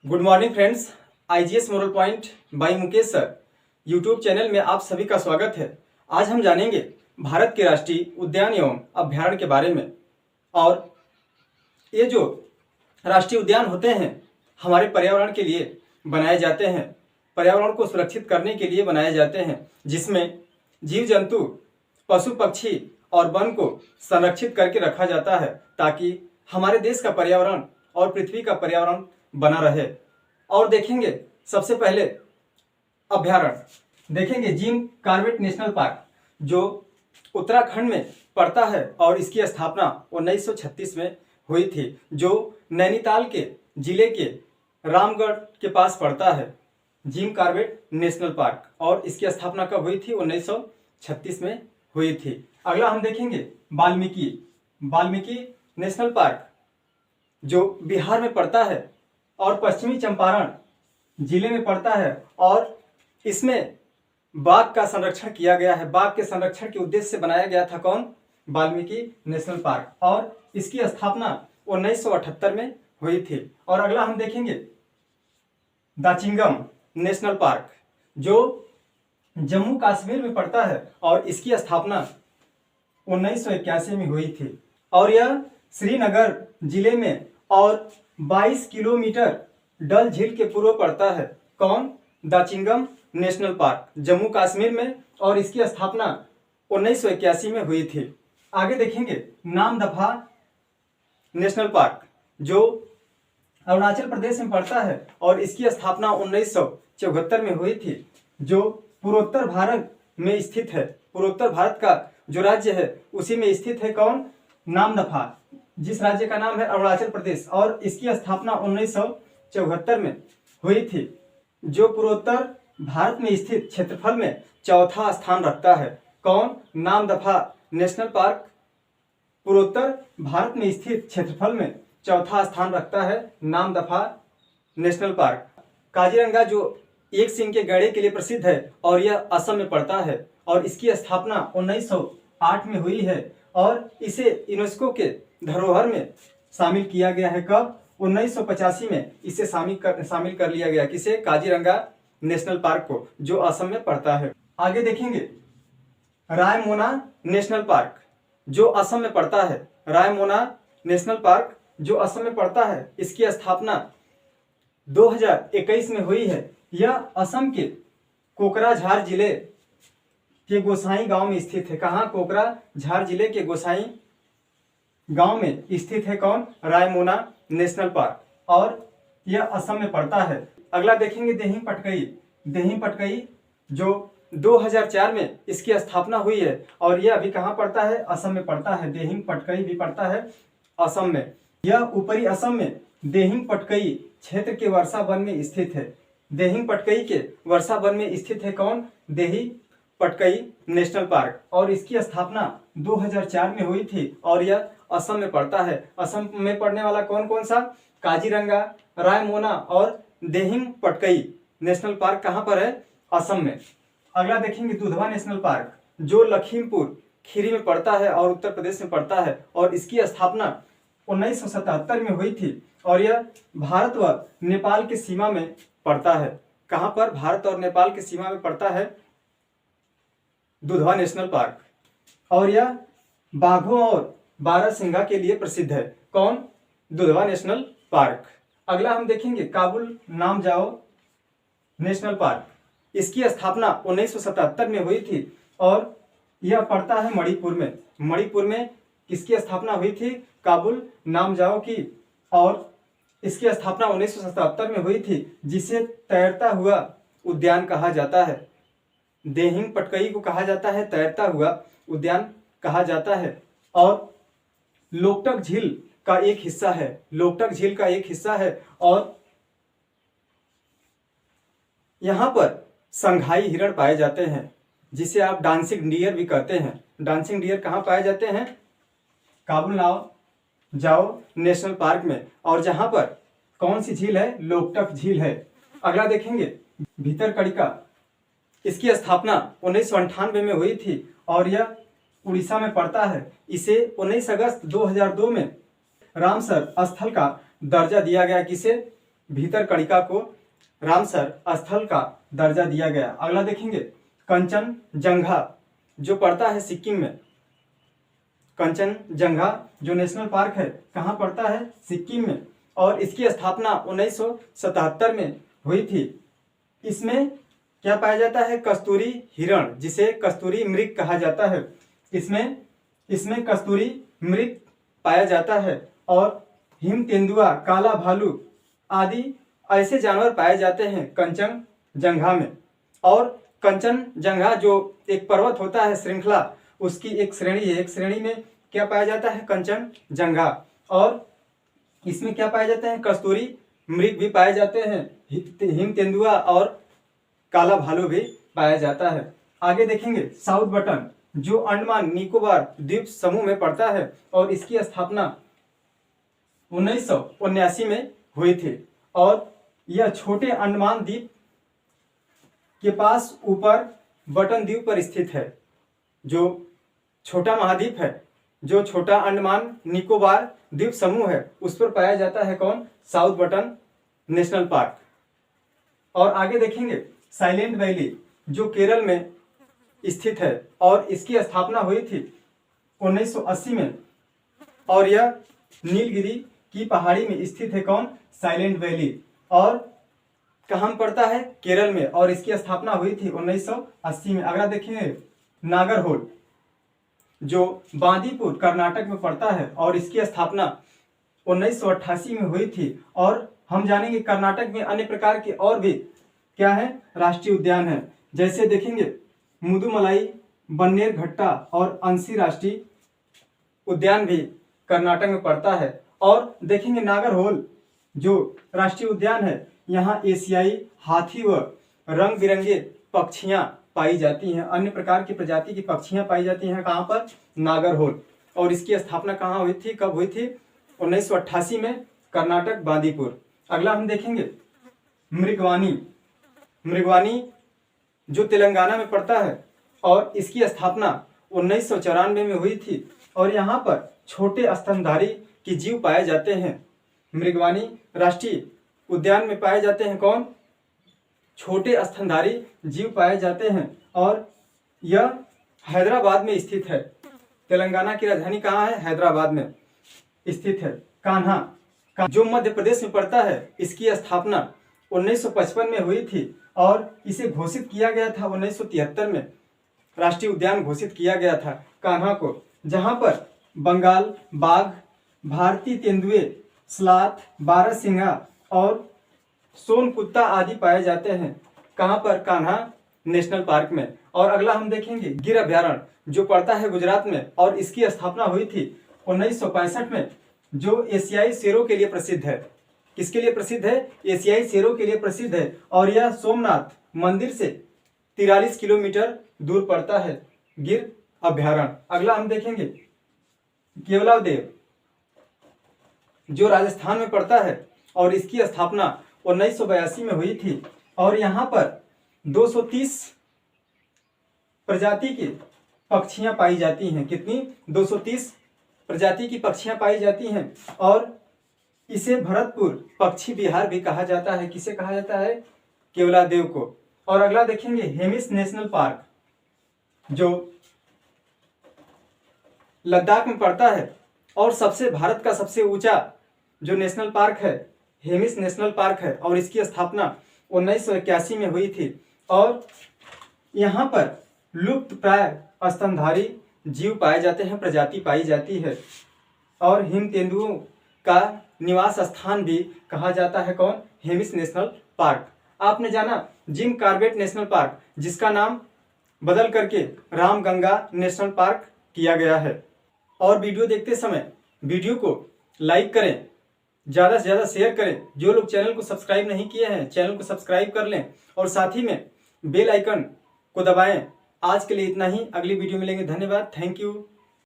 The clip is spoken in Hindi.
Good morning friends. IGS moral point by Mukesh sir YouTube channel में आप सभी का स्वागत है। आज हम जानेंगे भारत के राष्ट्रीय उद्यान एवं अभ्यारण्य के बारे में। और ये जो राष्ट्रीय उद्यान होते हैं हमारे पर्यावरण के लिए बनाए जाते हैं, पर्यावरण को सुरक्षित करने के लिए बनाए जाते हैं, जिसमें जीव जंतु, पशु पक्षी और वन को संरक्षित करके रखा जाता है ताकि हमारे देश का पर्यावरण और पृथ्वी का पर्यावरण बना रहे। और देखेंगे सबसे पहले अभ्यारण्य देखेंगे जिम कॉर्बेट नेशनल पार्क जो उत्तराखंड में पड़ता है और इसकी स्थापना 1936 में हुई थी, जो नैनीताल के जिले के रामगढ़ के पास पड़ता है। जिम कॉर्बेट नेशनल पार्क और इसकी स्थापना कब हुई थी? 1936 में हुई थी। अगला हम देखेंगे वाल्मीकि नेशनल पार्क जो बिहार में पड़ता है और पश्चिमी चंपारण जिले में पड़ता है और इसमें बाघ का संरक्षण किया गया है। बाघ के संरक्षण के उद्देश्य से बनाया गया था कौन? वाल्मीकि नेशनल पार्क और इसकी स्थापना 1978 में हुई थी। और अगला हम देखेंगे दाचिंगम नेशनल पार्क जो जम्मू कश्मीर में पड़ता है और इसकी स्थापना 1981 में हुई थी और यह श्रीनगर जिले में और 22 किलोमीटर डल झील के पूर्व पड़ता है। कौन? दाचिंगम नेशनल पार्क जम्मू कश्मीर में और इसकी स्थापना 1981 में हुई थी। आगे देखेंगे नामदफा नेशनल पार्क जो अरुणाचल प्रदेश में पड़ता है और इसकी स्थापना 1974 में हुई थी, जो पूर्वोत्तर भारत में स्थित है। पूर्वोत्तर भारत का जो राज्य है उसी में स्थित है। कौन? नामदफा, जिस राज्य का नाम है अरुणाचल प्रदेश और इसकी स्थापना 1974 में हुई थी, जो पूर्वोत्तर भारत में स्थित क्षेत्रफल में चौथा स्थान रखता है। कौन? नामदफा नेशनल पार्क पूर्वोत्तर भारत में स्थित क्षेत्रफल में चौथा स्थान रखता है। Namdapha national park. काजीरंगा जो एक सींग के गैंडे के लिए प्रसिद्ध है और यह असम में पड़ता है और इसकी स्थापना 1908 में हुई है और इसे यूनेस्को के धरोहर में शामिल किया गया है। कब? 1985 में इसे शामिल कर लिया गया। किसे? काजीरंगा नेशनल पार्क को, जो असम में पड़ता है। आगे देखेंगे रायमोना नेशनल पार्क जो असम में पड़ता है। रायमोना नेशनल पार्क जो असम में पड़ता है, इसकी स्थापना 2021 में हुई है। यह असम के कोकराझार जिले के गोसाई गांव में स्थित है। कहाँ? कोकराझार जिले के गोसाई गांव में स्थित है। कौन? रायमोना नेशनल पार्क और यह असम में पड़ता है। अगला देखेंगे देहिंग पटकई जो 2004 में इसकी स्थापना हुई है और यह अभी कहाँ पड़ता है? असम में पड़ता है। देहिंग पटकई भी पड़ता है असम में। यह ऊपरी असम में देहिंग पटकई क्षेत्र के वर्षा वन में स्थित है। देहिंग पटकई के वर्षा वन में स्थित है। कौन? देही पटकई नेशनल पार्क और इसकी स्थापना 2004 में हुई थी और यह असम में पड़ता है। असम में पड़ने वाला कौन कौन सा? काजीरंगा, रायमोना और देहिंग पटकई नेशनल पार्क कहाँ पर है? असम में। अगला देखेंगे दुधवा नेशनल पार्क जो लखीमपुर खीरी में पड़ता है और उत्तर प्रदेश में पड़ता है और इसकी स्थापना 1977 में हुई थी और यह भारत व नेपाल की सीमा में पड़ता है। कहाँ पर? भारत और नेपाल की सीमा में पड़ता है दुधवा नेशनल पार्क और यह बाघों और बारहसिंगा के लिए प्रसिद्ध है। कौन? Dudhwa national park. अगला हम देखेंगे काबुल नामजाओ नेशनल पार्क। इसकी स्थापना 1977 में हुई थी और यह पड़ता है मणिपुर में। मणिपुर में किसकी स्थापना हुई थी? काबुल नामजाओ की और इसकी स्थापना 1977 में हुई थी, जिसे तैरता हुआ उद्यान कहा जाता है। देहिंग पटकई को कहा जाता है तैरता हुआ उद्यान कहा जाता है और लोकटक झील का एक हिस्सा है। लोकटक झील का एक हिस्सा है और यहाँ पर संघाई हिरण पाए जाते हैं, जिसे आप डांसिंग डियर भी कहते हैं। डांसिंग डियर कहाँ पाए जाते हैं? काबुल नामजाओ नेशनल पार्क में। और जहाँ पर कौन सी झील है? लोकटक झील है। अगला देखेंगे भीतरकनिका। इसकी स्थापना 1998 में हुई थी और यह उड़ीसा में पड़ता है। इसे 19 अगस्त 2002 में रामसर स्थल का दर्जा दिया गया। किसे? भीतरकणिका को रामसर स्थल का दर्जा दिया गया। अगला देखेंगे कंचनजंगा जो पड़ता है सिक्किम में। कंचनजंगा जो नेशनल पार्क है कहाँ पड़ता है? सिक्किम में। और इसकी स्थापना 1977 में हुई थी। इसमें क्या पाया जाता है? कस्तूरी हिरण, जिसे कस्तूरी मृग कहा जाता है। इसमें कस्तूरी मृग पाया जाता है और हिम तेंदुआ, काला भालू आदि ऐसे जानवर पाए जाते हैं कंचनजंगा में। और कंचनजंगा जो एक पर्वत होता है श्रृंखला, उसकी एक श्रेणी है। एक श्रेणी में क्या पाया जाता है? कंचनजंगा। और इसमें क्या पाए जाते हैं? कस्तूरी मृग भी पाए जाते हैं, हिम तेंदुआ और काला भालू भी पाया जाता है। आगे देखेंगे साउथ बटन जो अंडमान निकोबार द्वीप समूह में पड़ता है और इसकी स्थापना 1979 में हुई थी। और यह छोटे अंडमान द्वीप के पास ऊपर बटन द्वीप पर स्थित है। जो छोटा महाद्वीप है, जो छोटा अंडमान निकोबार द्वीप समूह है, उस पर पाया जाता है कौन? South button national park. और आगे देखेंगे साइलेंट वैली जो केरल में स्थित है और इसकी स्थापना हुई थी 1980 में। और यह नीलगिरी की पहाड़ी में स्थित है कौन? Silent valley. और कहाँ पड़ता है? केरल में। और इसकी स्थापना हुई थी 1980 में। अगला देखेंगे नागरहोल जो बांदीपुर कर्नाटक में पड़ता है और इसकी स्थापना 1988 में हुई थी। और हम जानेंगे कर्नाटक में अन्य प्रकार के और भी क्या है? राष्ट्रीय उद्यान है। जैसे देखेंगे मुदुमलाई, बन्नेरघट्टा और अंशी राष्ट्रीय उद्यान भी कर्नाटक में पड़ता है। और देखेंगे नागरहोल जो राष्ट्रीय उद्यान है, यहाँ एशियाई हाथी व रंग बिरंगे पक्षियां पाई जाती हैं। अन्य प्रकार की प्रजाति की पक्षियां पाई जाती हैं कहाँ पर? नागरहोल। और इसकी स्थापना कहाँ हुई थी, कब हुई थी? 1988 में, कर्नाटक बांदीपुर। अगला हम देखेंगे मृगवानी जो तेलंगाना में पड़ता है और इसकी स्थापना 1994 में हुई थी। और यहाँ पर छोटे स्तनधारी के जीव पाए जाते हैं। मृगवानी राष्ट्रीय उद्यान में पाए जाते हैं कौन? छोटे स्तनधारी जीव पाए जाते हैं। और यह हैदराबाद में स्थित है। तेलंगाना की राजधानी कहाँ है? हैदराबाद में स्थित है। कान्हा जो मध्य प्रदेश में पड़ता है, इसकी स्थापना 1955 में हुई थी और इसे घोषित किया गया था 1973 में। राष्ट्रीय उद्यान घोषित किया गया था कान्हा को, जहां पर बंगाल बाघ, भारतीय तेंदुए, स्लाथ, बारहसिंगा और सोन कुत्ता आदि पाए जाते हैं। कहां पर? कान्हा नेशनल पार्क में। और अगला हम देखेंगे गिर अभ्यारण्य जो पड़ता है गुजरात में और इसकी स्थापना हुई थी 1965 में, जो एशियाई शेरों के लिए प्रसिद्ध है। किसके लिए प्रसिद्ध है? एशियाई शेरों के लिए प्रसिद्ध है। और यह सोमनाथ मंदिर से 43 किलोमीटर दूर पड़ता है गिर अभ्यारण्य। अगला हम देखेंगे केवलादेव जो राजस्थान में पड़ता है और इसकी स्थापना 1982 में हुई थी। और यहाँ पर 230 प्रजाति की पक्षियां पाई जाती हैं। कितनी? 230 प्रजाति की पक्षियां पाई जाती हैं। और इसे भरतपुर पक्षी विहार भी कहा जाता है। किसे कहा जाता है? केवलादेव को। और अगला देखेंगे हेमिस नेशनल पार्क जो लद्दाख में पड़ता है और भारत का सबसे ऊंचा जो नेशनल पार्क है हेमिस नेशनल पार्क है। और इसकी स्थापना 1981 में हुई थी। और यहाँ पर लुप्त प्राय स्तनधारी जीव पाए जाते हैं, प्रजाति पाई जाती है। और हिम तेंदुओं का निवास स्थान भी कहा जाता है कौन? Hemis national park. आपने जाना जिम कॉर्बेट नेशनल पार्क, जिसका नाम बदल करके रामगंगा नेशनल पार्क किया गया है। और वीडियो देखते समय वीडियो को लाइक करें, ज़्यादा से ज़्यादा शेयर करें। जो लोग चैनल को सब्सक्राइब नहीं किए हैं, चैनल को सब्सक्राइब कर लें और साथ ही में बेल आइकन को दबाएं। आज के लिए इतना ही, अगली वीडियो मिलेंगे। धन्यवाद, थैंक यू।